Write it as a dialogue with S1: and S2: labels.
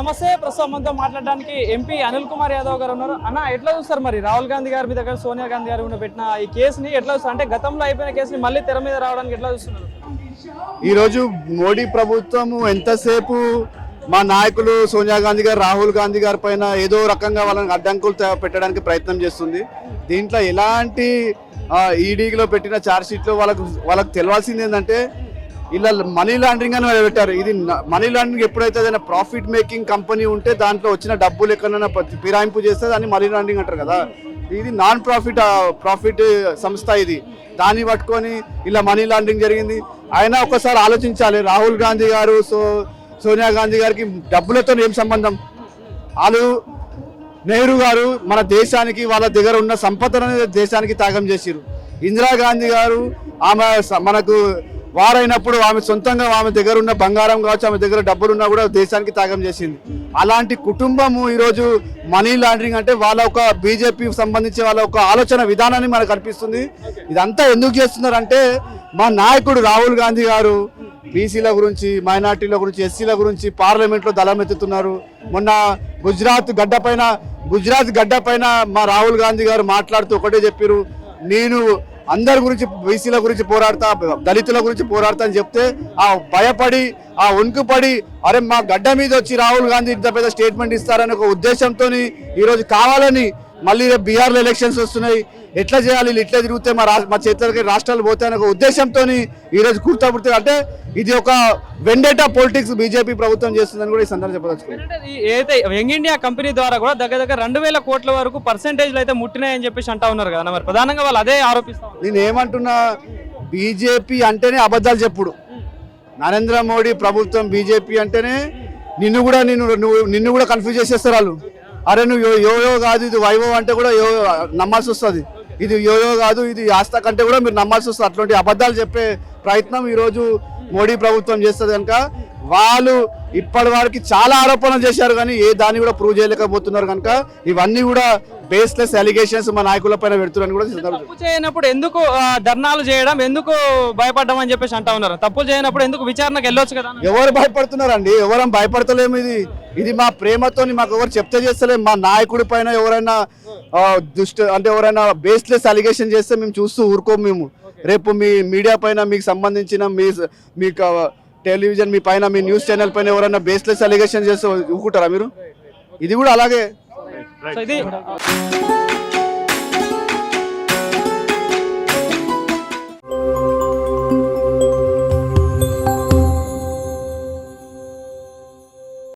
S1: నమస్తే. ప్రస్తుతం మనతో మాట్లాడడానికి ఎంపీ అనిల్ కుమార్ యాదవ్ గారు ఉన్నారు. అన్న, ఎట్లా చూస్తారు మరి రాహుల్ గాంధీ గారి మీద సోనియా గాంధీ గారు కూడా పెట్టిన ఈ కేసుని ఎట్లా చూస్తారు? అంటే గతంలో అయిపోయిన కేసుని మళ్ళీ తెర మీద రావడానికి ఎట్లా చూస్తున్నారు?
S2: ఈరోజు మోడీ ప్రభుత్వం ఎంతసేపు మా నాయకులు సోనియా గాంధీ గారు రాహుల్ గాంధీ గారి పైన ఏదో రకంగా వాళ్ళని అడ్డంకులు పెట్టడానికి ప్రయత్నం చేస్తుంది. దీంట్లో ఎలాంటి ఈడీలో పెట్టిన ఛార్జ్ షీట్లో వాళ్ళకు తెలవాల్సింది ఏంటంటే ఇలా మనీ లాండరింగ్ అని పెట్టారు. ఇది మనీ లాండరింగ్ ఎప్పుడైతే ఏదైనా ప్రాఫిట్ మేకింగ్ కంపెనీ ఉంటే దాంట్లో వచ్చిన డబ్బులు ఎక్కడైనా ఫిరాయింపు చేస్తే దాన్ని మనీ లాండరింగ్ అంటారు కదా. ఇది నాన్ ప్రాఫిట్ సంస్థ. ఇది దాన్ని పట్టుకొని ఇలా మనీ లాండరింగ్ జరిగింది. అయినా ఒకసారి ఆలోచించాలి. రాహుల్ గాంధీ గారు సోనియా గాంధీ గారికి డబ్బులతో ఏం సంబంధం? వాళ్ళు నెహ్రూ గారు మన దేశానికి వాళ్ళ దగ్గర ఉన్న సంపదను దేశానికి త్యాగం చేసిరు. ఇందిరాగాంధీ గారు ఆమె మనకు వారైనప్పుడు ఆమె సొంతంగా ఆమె దగ్గర ఉన్న బంగారం కావచ్చు, ఆమె దగ్గర డబ్బులున్నా కూడా దేశానికి త్యాగం చేసింది. అలాంటి కుటుంబము ఈరోజు మనీ లాండరింగ్ అంటే వాళ్ళ ఒక బీజేపీకి సంబంధించి వాళ్ళ ఒక ఆలోచన విధానాన్ని మనకు కనిపిస్తుంది. ఇదంతా ఎందుకు చేస్తున్నారంటే మా నాయకుడు రాహుల్ గాంధీ గారు బీసీల గురించి, మైనార్టీల గురించి, ఎస్సీల గురించి పార్లమెంట్లో దళమెత్తుతున్నారు. మొన్న గుజరాత్ గడ్డ పైన మా రాహుల్ గాంధీ గారు మాట్లాడుతూ ఒకటే చెప్పారు, నేను అందరి గురించి, బీసీల గురించి పోరాడతా, దళితుల గురించి పోరాడతా అని చెప్తే ఆ భయపడి, ఆ వణుకుపడి, అరే మా గడ్డ మీద వచ్చి రాహుల్ గాంధీ ఇంత పెద్ద స్టేట్మెంట్ ఇస్తారని ఒక ఉద్దేశంతో ఈరోజు కావాలని మళ్ళీ రేపు బీహార్లో ఎలక్షన్స్ వస్తున్నాయి, ఎట్లా చేయాలి, ఇట్లా తిరిగితే మా చేతులకి రాష్ట్రాలు పోతాయని ఒక ఉద్దేశంతో ఈరోజు కూర్చోబుడితే అంటే ఇది ఒక వెండేటా పొలిటిక్స్ బీజేపీ ప్రభుత్వం చేస్తుందని కూడా ఈ సందర్భంగా చెప్పదలుచుకున్నాను.
S1: ఏదైతే యంగ్ ఇండియా కంపెనీ ద్వారా కూడా దగ్గర 2,000 కోట్ల వరకు పర్సెంటేజ్లు అయితే ముట్టినాయని చెప్పేసి అంటా ఉన్నారు కదా. మరి ప్రధానంగా వాళ్ళు అదే ఆరోపిస్తారు.
S2: నేను ఏమంటున్నా, బీజేపీ అంటేనే అబద్ధాలు చెప్పుడు. నరేంద్ర మోడీ ప్రభుత్వం బీజేపీ అంటేనే నిన్ను కూడా కన్ఫ్యూజ్ చేసేస్తారు వాళ్ళు. అరే నువ్వు యోయో కాదు, ఇది వైభవ్ అంటే కూడా నమ్మాల్సి వస్తుంది. ఇది యోయో కాదు, ఇది ఆస్థ కంటే కూడా మీరు నమ్మాల్సి వస్తుంది. అట్లాంటి అబద్ధాలు చెప్పే ప్రయత్నం ఈరోజు మోడీ ప్రభుత్వం చేస్తుంది కనుక వాళ్ళు ఇప్పటి వరకు చాలా ఆరోపణలు చేశారు, కానీ దాన్ని కూడా ప్రూవ్ చేయలేకపోతున్నారు. కనుక ఇవన్నీ కూడా బేస్లెస్ అలిగేషన్స్ మా నాయకుల పైన పెడుతున్నారని కూడా
S1: తప్పు చేయనప్పుడు ఎందుకు ధర్నాలు చేయడం, ఎందుకు భయపడడం అని చెప్పేసి అంటా ఉన్నారు. తప్పు చేయనప్పుడు ఎందుకు విచారణకు వెళ్ళొచ్చు కదా.
S2: ఎవరు భయపడుతున్నారండి? ఎవరం భయపడతలేము. ఇది మా ప్రేమతో మాకు ఎవరు చెప్తే చేస్తలేము. మా నాయకుడి పైన ఎవరైనా ఎవరైనా బేస్లెస్ అలిగేషన్ చేస్తే మేము చూస్తూ ఊరుకోము. మేము రేపు మీ మీడియా పైన మీకు సంబంధించిన మీకు టెలివిజన్ మీ పైన, మీ న్యూస్ ఛానల్ పైన ఎవరైనా బేస్లెస్ అలిగేషన్ చేస్తే ఊరుకుంటారా మీరు? ఇది కూడా అలాగే.